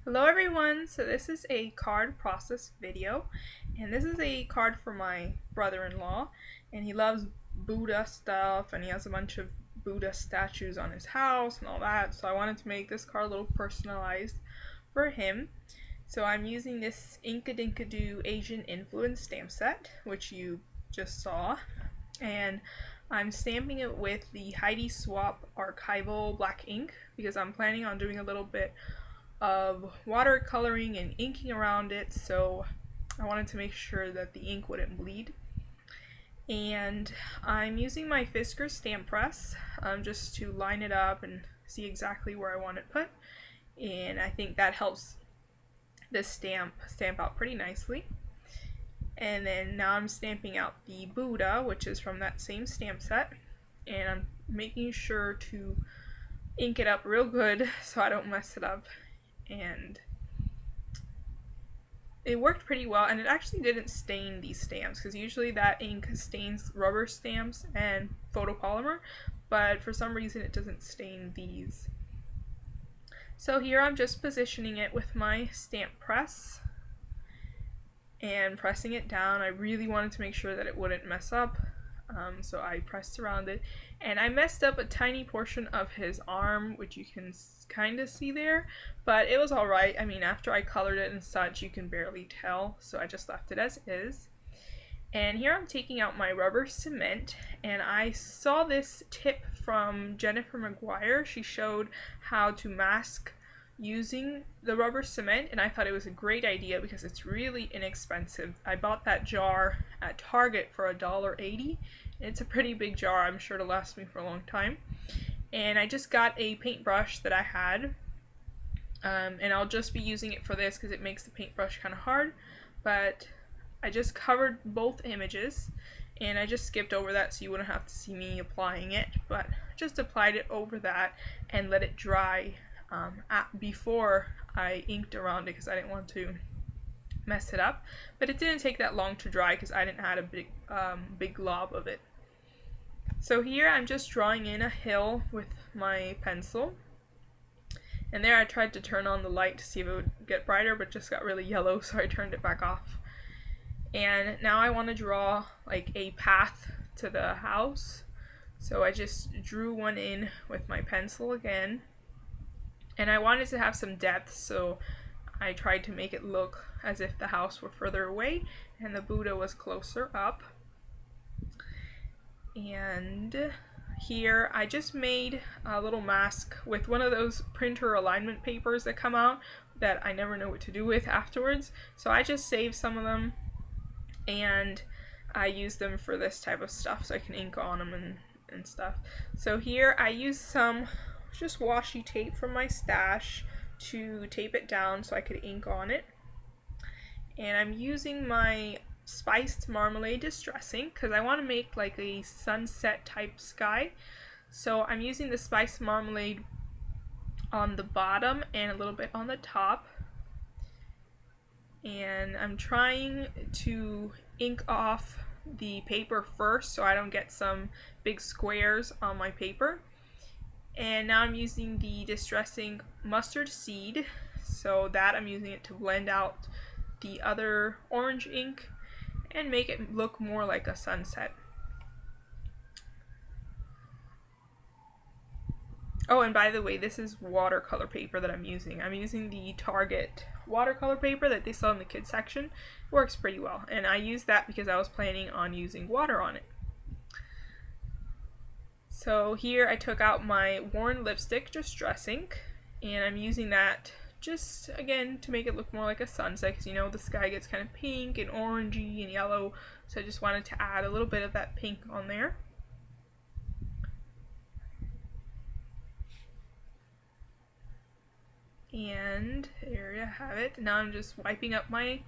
Hello everyone, so this is a card process video, and this is a card for my brother-in-law, and he loves Buddha stuff, and he has a bunch of Buddha statues on his house and all that, so I wanted to make this card a little personalized for him. So I'm using this Inkadinkado Asian Influence stamp set, which you just saw, and I'm stamping it with the Heidi Swapp Archival black ink because I'm planning on doing a little bit of watercoloring and inking around it, so I wanted to make sure that the ink wouldn't bleed. And I'm using my Fiskars stamp press just to line it up and see exactly where I want it put, and I think that helps this stamp out pretty nicely. And then now I'm stamping out the Buddha, which is from that same stamp set, and I'm making sure to ink it up real good so I don't mess it up. And it worked pretty well, and it actually didn't stain these stamps because usually that ink stains rubber stamps and photopolymer, but for some reason it doesn't stain these. So here I'm just positioning it with my stamp press and pressing it down. I really wanted to make sure that it wouldn't mess up, so I pressed around it, and I messed up a tiny portion of his arm, which you can kind of see there, but it was alright. I mean, after I colored it and such, you can barely tell, so I just left it as is. And here I'm taking out my rubber cement, and I saw this tip from Jennifer McGuire. She showed how to mask using the rubber cement, and I thought it was a great idea because it's really inexpensive. I bought that jar at Target for $1.80. It's a pretty big jar. I'm sure it'll last me for a long time. And I just got a paintbrush that I had, and I'll just be using it for this because it makes the paintbrush kind of hard, but I just covered both images, and I just skipped over that so you wouldn't have to see me applying it, but just applied it over that and let it dry before I inked around it because I didn't want to mess it up. But it didn't take that long to dry because I didn't add a big glob of it. So here I'm just drawing in a hill with my pencil. And there I tried to turn on the light to see if it would get brighter, but it just got really yellow, so I turned it back off. And now I want to draw like a path to the house. So I just drew one in with my pencil again. And I wanted to have some depth, so I tried to make it look as if the house were further away and the Buddha was closer up. And here I just made a little mask with one of those printer alignment papers that come out that I never know what to do with afterwards. So I just saved some of them and I use them for this type of stuff so I can ink on them and stuff. So here I use some just washi tape from my stash to tape it down so I could ink on it. And I'm using my Spiced Marmalade Distress Ink because I want to make like a sunset type sky. So I'm using the Spiced Marmalade on the bottom and a little bit on the top. And I'm trying to ink off the paper first so I don't get some big squares on my paper. And now I'm using the Distress Ink Mustard Seed, so that I'm using it to blend out the other orange ink and make it look more like a sunset. Oh, and by the way, this is watercolor paper that I'm using. I'm using the Target watercolor paper that they sell in the kids section. It works pretty well, and I used that because I was planning on using water on it. So here I took out my Worn Lipstick Distress Ink, and I'm using that just again to make it look more like a sunset because you know the sky gets kind of pink and orangey and yellow, so I just wanted to add a little bit of that pink on there. And there you have it. Now I'm just wiping up my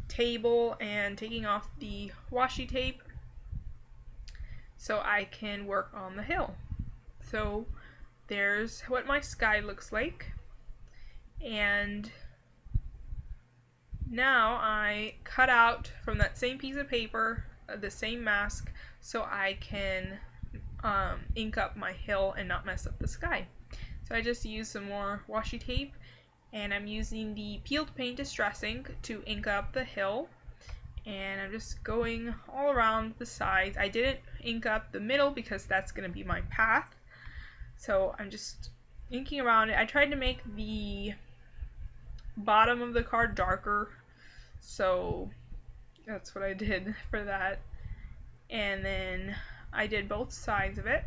table and taking off the washi tape so I can work on the hill. So there's what my sky looks like. And now I cut out from that same piece of paper the same mask so I can ink up my hill and not mess up the sky. So I just used some more washi tape And I'm using the peeled paint distress ink to ink up the hill. And I'm just going all around the sides. I didn't ink up the middle because that's going to be my path. So I'm just inking around it. I tried to make the bottom of the card darker, so that's what I did for that. And then I did both sides of it.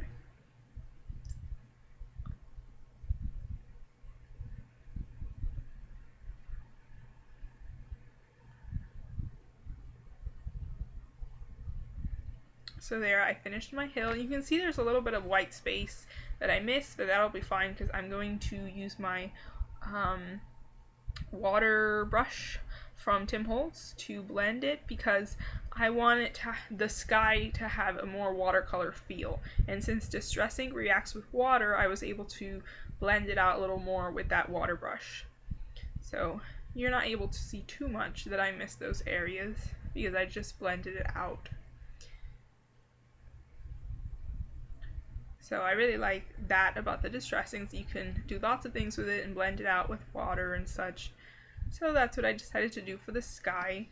So there, I finished my hill. You can see there's a little bit of white space that I missed, but that'll be fine because I'm going to use my water brush from Tim Holtz to blend it, because I want it to, the sky to have a more watercolor feel. And since distress ink reacts with water, I was able to blend it out a little more with that water brush. So you're not able to see too much that I missed those areas because I just blended it out. So I really like that about the distress inks. You can do lots of things with it and blend it out with water and such. So that's what I decided to do for the sky.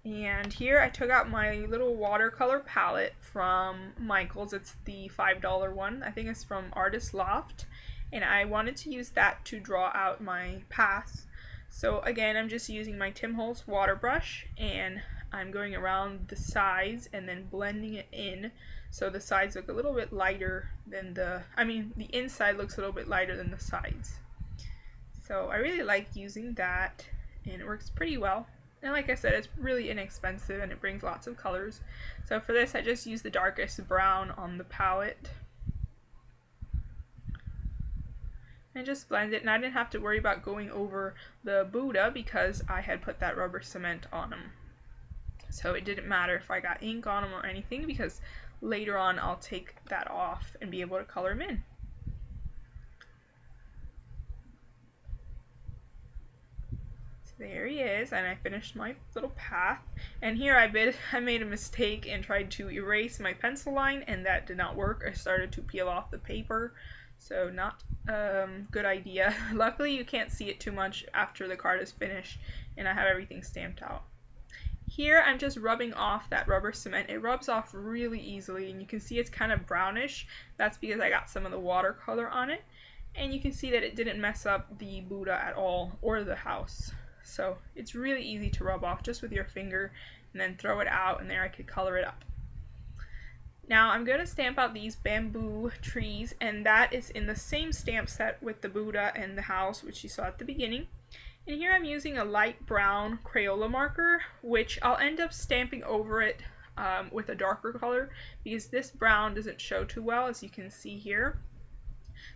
And here I took out my little watercolor palette from Michaels. It's the $5 one. I think it's from Artist Loft. And I wanted to use that to draw out my path. So again, I'm just using my Tim Holtz water brush, and I'm going around the sides and then blending it in. So the sides look a little bit lighter than the inside looks a little bit lighter than the sides. So I really like using that, and it works pretty well. And like I said, it's really inexpensive and it brings lots of colors. So for this, I just used the darkest brown on the palette. And just blend it, and I didn't have to worry about going over the Buddha because I had put that rubber cement on them. So it didn't matter if I got ink on them or anything, because later on I'll take that off and be able to color them in. There he is, and I finished my little path. And here I made a mistake and tried to erase my pencil line, and that did not work. I started to peel off the paper, so not good idea. Luckily you can't see it too much after the card is finished, and I have everything stamped out. Here I'm just rubbing off that rubber cement. It rubs off really easily, and you can see it's kind of brownish. That's because I got some of the watercolor on it, and you can see that it didn't mess up the Buddha at all, or the house. So it's really easy to rub off just with your finger and then throw it out, and there I could color it up. Now I'm going to stamp out these bamboo trees, and that is in the same stamp set with the Buddha and the house, which you saw at the beginning. And here I'm using a light brown Crayola marker, which I'll end up stamping over it with a darker color, because this brown doesn't show too well, as you can see here.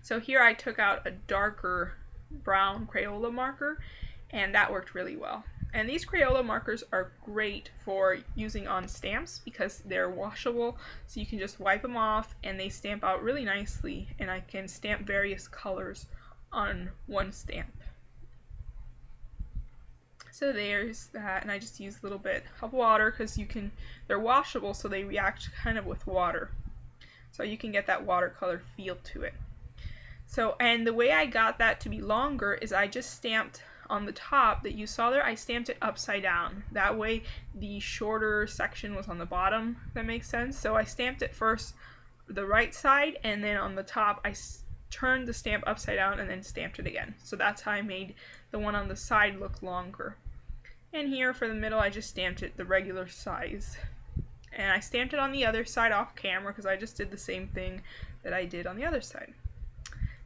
So here I took out a darker brown Crayola marker, and that worked really well. And these Crayola markers are great for using on stamps because they're washable, so you can just wipe them off and they stamp out really nicely, and I can stamp various colors on one stamp. So there's that, and I just use a little bit of water because they're washable, so they react kind of with water. So you can get that watercolor feel to it. So, and the way I got that to be longer is I just stamped on the top that you saw there, I stamped it upside down. That way the shorter section was on the bottom, if that makes sense. So I stamped it first the right side, and then on the top I turned the stamp upside down and then stamped it again. So that's how I made the one on the side look longer. And here for the middle I just stamped it the regular size. And I stamped it on the other side off camera because I just did the same thing that I did on the other side.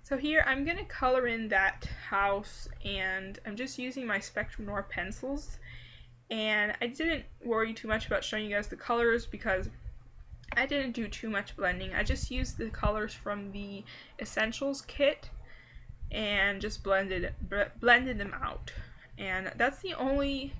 So here I'm going to color in that house, and I'm just using my Spectrum Noir pencils, and I didn't worry too much about showing you guys the colors because I didn't do too much blending. I just used the colors from the Essentials kit and just blended them out. And that's the only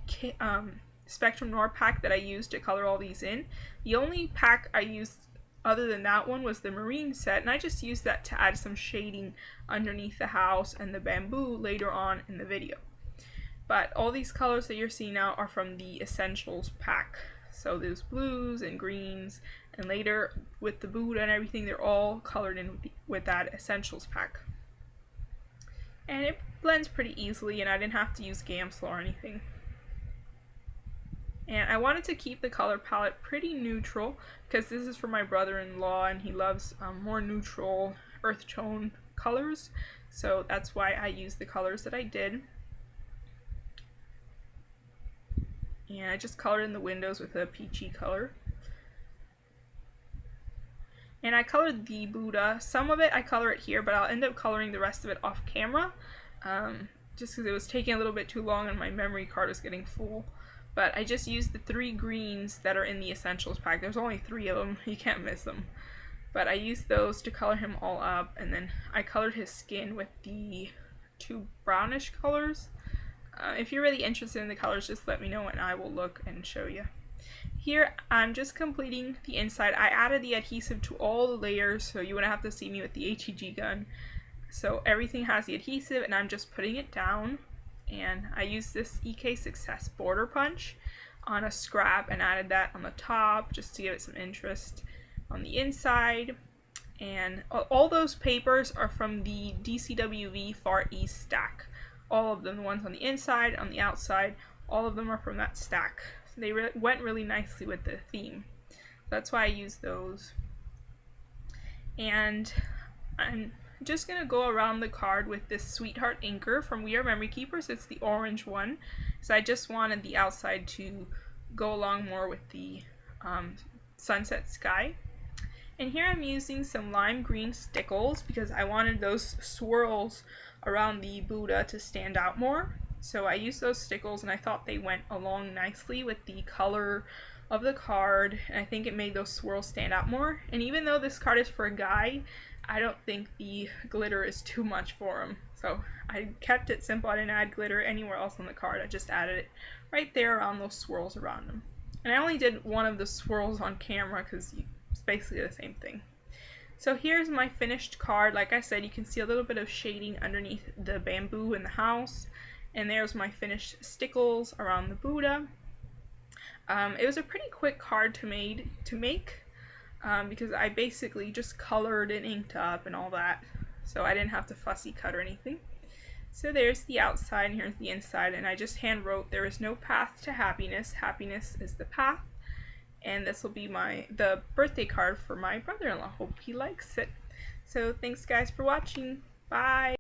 Spectrum Noir pack that I used to color all these in. The only pack I used other than that one was the marine set, and I just used that to add some shading underneath the house and the bamboo later on in the video. But all these colors that you're seeing now are from the Essentials pack. So there's blues and greens, and later with the Buddha and everything, they're all colored in with that Essentials pack. And it blends pretty easily, and I didn't have to use Gamsol or anything. And I wanted to keep the color palette pretty neutral because this is for my brother-in-law and he loves more neutral earth tone colors. So that's why I used the colors that I did. And I just colored in the windows with a peachy color. And I colored the Buddha. Some of it I color it here, but I'll end up coloring the rest of it off camera. Just because it was taking a little bit too long and my memory card was getting full. But I just used the 3 greens that are in the Essentials pack. There's only 3 of them. You can't miss them. But I used those to color him all up. And then I colored his skin with the 2 brownish colors. If you're really interested in the colors, just let me know and I will look and show you. Here, I'm just completing the inside. I added the adhesive to all the layers, so you wouldn't have to see me with the HEG gun. So everything has the adhesive, and I'm just putting it down. And I used this EK Success border punch on a scrap and added that on the top just to give it some interest on the inside. And all those papers are from the DCWV Far East stack. All of them, the ones on the inside, on the outside, all of them are from that stack. So they went really nicely with the theme. That's why I used those. And I'm just going to go around the card with this Sweetheart Inker from We Are Memory Keepers. It's the orange one. So I just wanted the outside to go along more with the sunset sky. And here I'm using some lime green stickles because I wanted those swirls around the Buddha to stand out more. So I used those stickles and I thought they went along nicely with the color of the card, and I think it made those swirls stand out more. And even though this card is for a guy, I don't think the glitter is too much for him. So I kept it simple. I didn't add glitter anywhere else on the card. I just added it right there around those swirls around him. And I only did one of the swirls on camera because it's basically the same thing. So here's my finished card. Like I said, you can see a little bit of shading underneath the bamboo in the house. And there's my finished stickles around the Buddha. It was a pretty quick card to make because I basically just colored and inked up and all that. So I didn't have to fussy cut or anything. So there's the outside and here's the inside. And I just hand wrote, "There is no path to happiness. Happiness is the path." And this will be the birthday card for my brother-in-law. Hope he likes it. So thanks guys for watching. Bye!